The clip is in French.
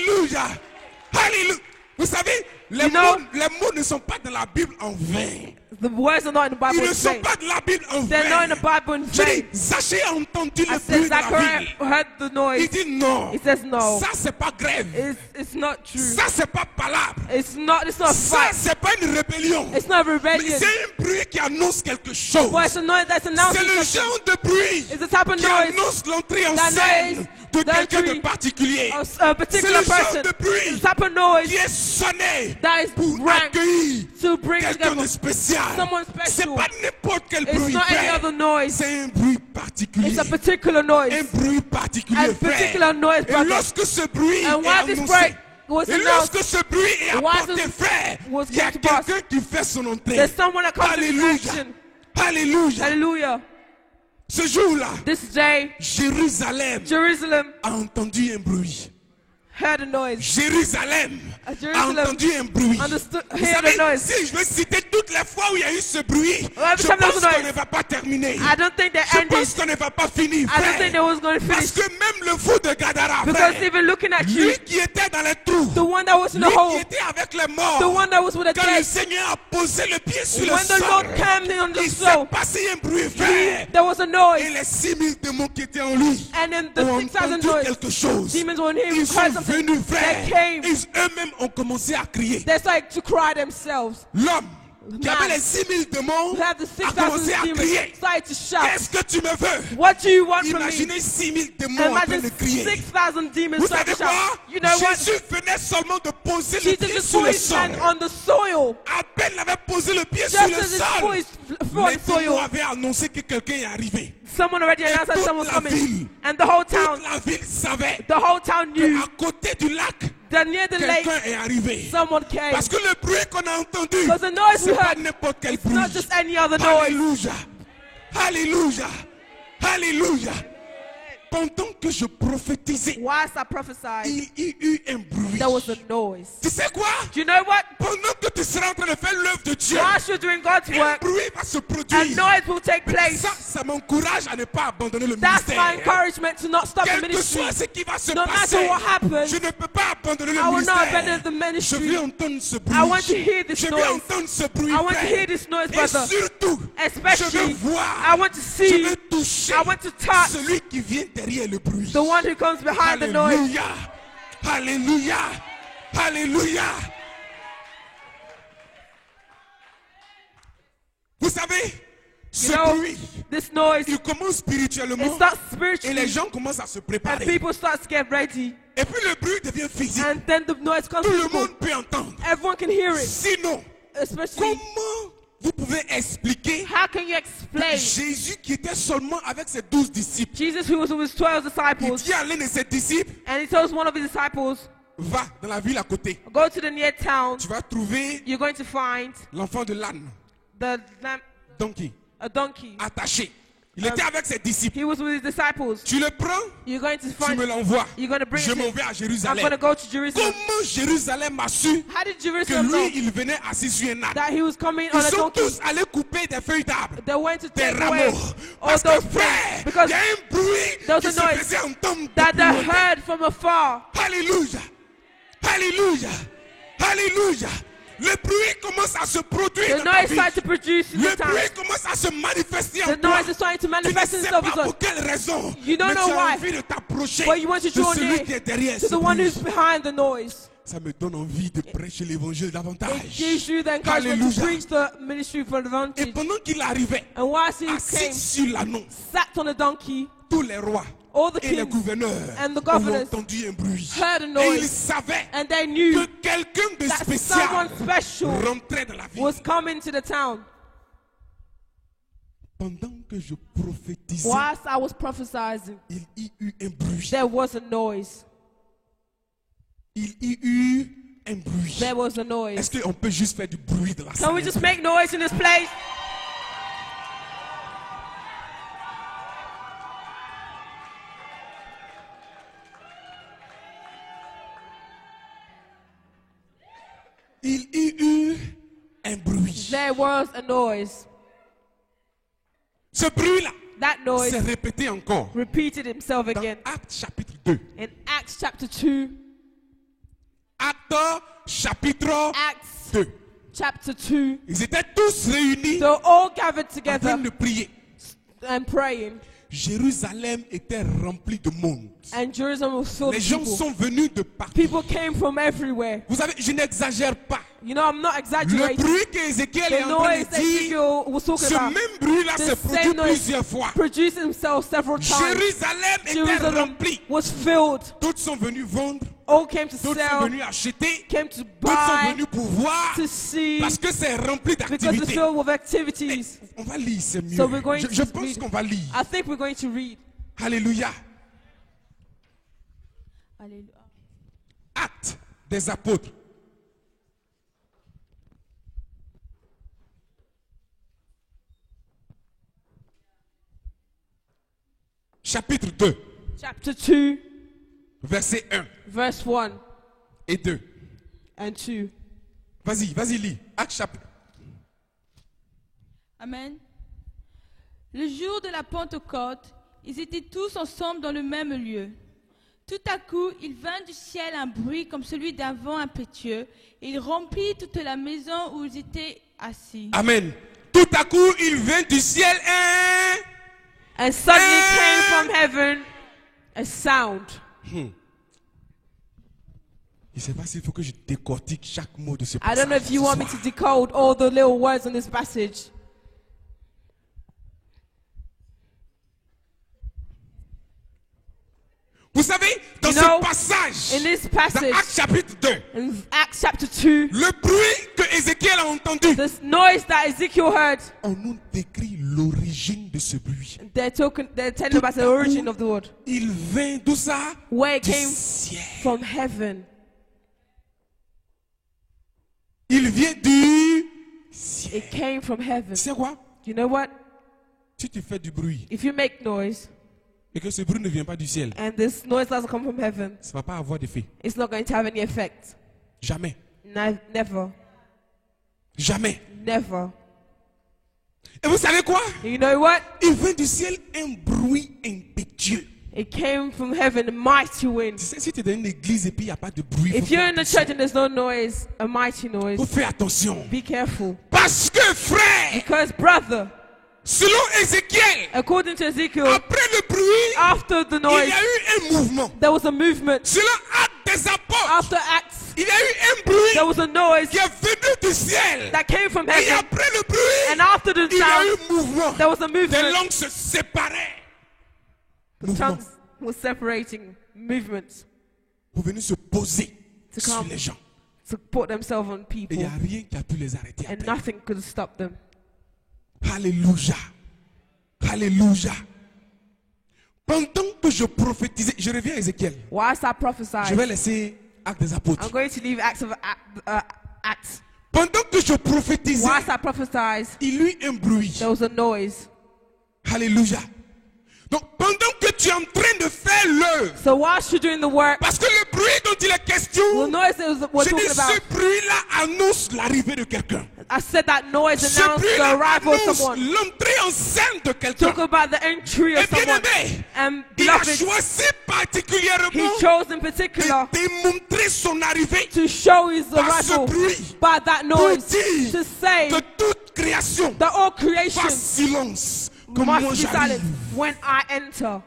Alléluia. Alléluia. Vous savez, les mots ne sont pas dans la Bible en vain. The words are not in the Bible Ils ne in sont vain. pas dans la Bible en They're not in vain. the Bible in Je vain. dis, Zaché a entendu I le said bruit de la Zachariah ville. heard the noise. Il dit non. He says no. Ça, c'est pas grève. It's not true. Ça, c'est pas palabre. It's not a Ça, fight. c'est pas une rébellion. It's not a Mais rebellion. c'est un bruit qui annonce quelque chose. But it's a noise that's C'est announcing le something. genre de bruit It's the type of qui noise annonce l'entrée en that scène noise, de that quelqu'un de tree particulier. a C'est particular le genre person. de It's bruit the type of noise qui est sonné that is pour ranked accueillir to bring quelqu'un together de spécial. someone C'est special. pas n'importe quel It's bruit, not any frère. other noise. C'est un bruit particulier. It's a particular noise. Un bruit particulier, A particular frère. noise, Et brother. lorsque ce bruit And est while this annoncé, break was et announced, lorsque ce bruit est while apporté, this frère, was il y a come to pass, quelqu'un qui fait son entrée. there's someone that comes into Alléluia. action. Alléluia. Hallelujah. Ce jour-là, This day, Jérusalem Jerusalem a entendu un bruit. heard a noise. Jérusalem a Jerusalem entendu un bruit. understood, Vous heard savez, a noise. si je veux citer toutes les fois où il y a eu ce bruit, Every je time there pense was a qu'on noise. ne va pas terminer. I don't think they Je ended. pense qu'on ne va pas finir, I don't frère. think they was going to Parce finish. que même le fou de Gadara, Because frère, even looking at you, lui qui était dans les trous, the one that was in lui the hole, qui était avec les morts, the one that was with the quand le dead, Seigneur a posé le pied sur le when the sol, Lord came in on the il s'est soul, passé un bruit, frère. there was a Et noise. les 6000 démons qui étaient en lui And then the ont 6,000 entendu noise, quelque chose. demons were in him, Ils sont heard something. venus, They frère. came. Ils eux-mêmes ont commencé à crier. They started to cry themselves. L'homme qui Man. avait les 6000 démons Who had the a 6,000 commencé à demons crier. started to shout, Qu'est-ce que tu me veux? what do you want from me? Imaginez 6000 démons en train Imagine de crier. 6,000 demons Vous started savez to quoi? shout. You know what? Jésus venait seulement de poser le Jesus pied just sur put le his sol. hand on the soil. À peine il avait posé le pied Just sur le as he sol, put his foot on les the démons soil, avaient annoncé que quelqu'un est arrivé. someone already announced that toute someone was la coming. ville, And the whole Toute town, la ville savait the whole town knew qu'à côté du lac, that near the lake, quelqu'un est arrivé. someone came. Parce que le bruit qu'on a entendu, Because the noise c'est we pas heard, n'importe quel it's bruit. not just any other noise. Alléluia. Alléluia. Alléluia. Pendant que je prophétisais, Whilst I prophesied, il y eut un bruit. there was a noise. Tu sais quoi? Do you know what? Pendant que tu seras en train de faire l'œuvre de Dieu, Whilst you're doing God's un work, bruit va se a produire. noise will take place. Ça m'encourage à ne pas abandonner le That's my ministère. encouragement to not stop the Quel que ministry. soit ce qui va se No passer, matter what happens, je ne peux pas abandonner le I will not ministère. abandon the Je ministry. veux entendre ce bruit. I want to hear this Je veux noise. entendre ce bruit. I want to frère. hear this noise, Et brother. surtout, je Especially, veux voir, I want to je see, veux toucher I want to touch celui qui vient derrière le bruit. the one who comes behind the noise. Alléluia. Alléluia. Alléluia. Vous savez, ce You know, bruit, this noise, il commence spirituellement it starts et spiritually, les gens commencent à se and préparer. people start to get ready, Et puis le bruit devient physique. and then the noise comes Tout le physical. monde peut entendre. Everyone can hear it, Sinon, especially. comment vous pouvez expliquer How can you explain Jésus qui était seulement avec ses 12 disciples? Jesus, who was with his 12 Il disciples, dit à l'un de ses disciples, and he tells one of his disciples, va dans la ville à côté. go to the near town, Tu vas trouver you're going to find l'enfant de l'âne, the lamb, a donkey. attaché. Il était avec ses disciples. He was with his disciples. Tu le prends, You're going to tu find, me l'envoies. you're going to bring Je it m'en to, vais à I'm Jérusalem. going to go to Jerusalem. Comment Jérusalem a su How did que Jerusalem know lui, il venait assis sur un âne? that he was coming on Ils a sont donkey? tous allés couper des feuilles d'arbres, They went to des take away rameaux. all Parce que those frère, things because il y a un bruit there was qui a se noise faisait entendre that depuis they longtemps. heard from afar. Alléluia. Alléluia. Alléluia. Le bruit commence à se produire The dans ta noise vie. started to produce in Le the town. bruit commence à se manifester en The toi. noise is starting to Tu ne manifest sais itself pas as pour quelle raison, You don't mais know tu as why. envie de t'approcher But you want to de draw celui near qui est derrière to ce the one bruit. who's behind the noise. Ça me donne envie de prêcher l'évangile It davantage. gives you the encouragement to Alléluia. preach the ministry for Et advantage. pendant qu'il arrivait, And whilst he assis came, sur l'anneau, sat on a donkey, tous les rois all the et les kings gouverneurs and the ont governors entendu un bruit. heard a Et noise, ils savaient and they knew que quelqu'un de that spécial someone special rentrait dans la ville. was coming to the town. Pendant que je prophétisais, Whilst I was prophesying, il y eut un bruit. there was a noise. Il y eut un bruit. There was a noise. Est-ce qu'on peut juste faire du bruit dans la Can we salle? just make noise in this place? Il y eut un bruit. There was a noise. Ce bruit-là That s'est noise répété encore repeated himself dans again. Actes chapitre 2. In Acts chapter 2, Actes chapitre Acts 2. chapter 2. Ils étaient tous réunis They were all gathered en train together de prier. and praying. Jérusalem était rempli de monde. And Jerusalem was filled Les with gens people. sont venus de partout. People came from everywhere. Vous savez, je n'exagère pas. You know, I'm not Le exaggerating. bruit qu'Ézéchiel est The en train noise de that dire, Ezekiel was talking ce about, même bruit-là the s'est produit same noise plusieurs fois. produced himself several times. Jérusalem était Jerusalem rempli. was filled. D'autres sont venus vendre, All came to d'autres sont sell, venus acheter, came to d'autres sont buy, venus pour voir, to see, parce que c'est rempli because it's d'activités. filled with activities. On va lire, c'est mieux. So we're going Je to pense read. qu'on va lire. I think we're going to read. Alléluia. Hallelujah. Actes des apôtres. Chapitre 2, Chapter 2, verset 1 verse 1 et 2. and 2. Vas-y, lis. Actes chapitre. Amen. Le jour de la Pentecôte, ils étaient tous ensemble dans le même lieu. Tout à coup, il vint du ciel un bruit comme celui d'un vent impétueux, et il remplit toute la maison où ils étaient assis. Amen. Tout à coup, il vient du ciel un... And suddenly came from heaven a sound. Je ne sais pas s'il faut que je décortique chaque mot de ce I passage. don't know if you ce want me soir. to decode all the little words on this passage. Vous savez, dans You know, ce passage, in this dans passage, Actes chapitre 2, in Acts chapter 2, le bruit que Ézéchiel a entendu, this noise that Ezekiel heard, on nous décrit l'origine de ce bruit. they're telling about the origin of the word. Il vint d'où ça? Where it Du came ciel. from heaven. Il vient du ciel. It came from heaven. Tu sais quoi? You know what? Si tu fais du bruit If you make noise et que ce bruit ne vient pas du ciel, and this noise doesn't come from heaven, ça ne va pas avoir d'effet. it's not going to have any effect. Jamais. Never. Jamais. Never. Et vous savez quoi? You know what? Il vient du ciel un bruit impétueux. It came from heaven, a mighty wind. Tu sais, si tu es dans une église et puis il n'y a pas de bruit, If you're in the church and there's no noise, a mighty noise, faut faire attention. be careful. Parce que frère, Because, brother, selon Ézéchiel, according to Ezekiel, après le bruit, after the il y noise, a eu un mouvement. there was a movement. Selon Actes des apôtres, After Acts, il y a eu un bruit there was a noise qui est venu du ciel. that came from Et heaven. après le bruit, And after the il y a sound, eu un mouvement. there was a Des movement. langues se séparaient. The Mouvement. tongues were separating movements Pour venir se poser To sur come. les gens. to put themselves on Et il people. n'y a rien qui a pu les arrêter And après. nothing could stop them. Alléluia. Alléluia. Pendant que je prophétisais, je reviens à Ézéchiel. Whilst I Je vais prophesied, laisser Actes des apôtres. I'm going to leave Acts. Pendant que je prophétisais, Whilst I prophesied, il y eut un bruit. there was a noise. Alléluia. Donc pendant que tu es en train de faire l'œuvre, So whilst you're doing the work, parce que le bruit dont il est question, the noise that we're je dis talking ce about, bruit-là annonce l'arrivée de quelqu'un. I said that noise Ce announced the bruit-là arrival of annonce someone. l'entrée en scène de quelqu'un. Talk about the entry Et of bien someone. aimé, And il a beloved, choisi he particulièrement chose in particular de démontrer son arrivée to show his par ce arrival bruit. by that noise, dire to say que toute création that all creation fasse silence comme moi must be silent j'arrive. when I enter.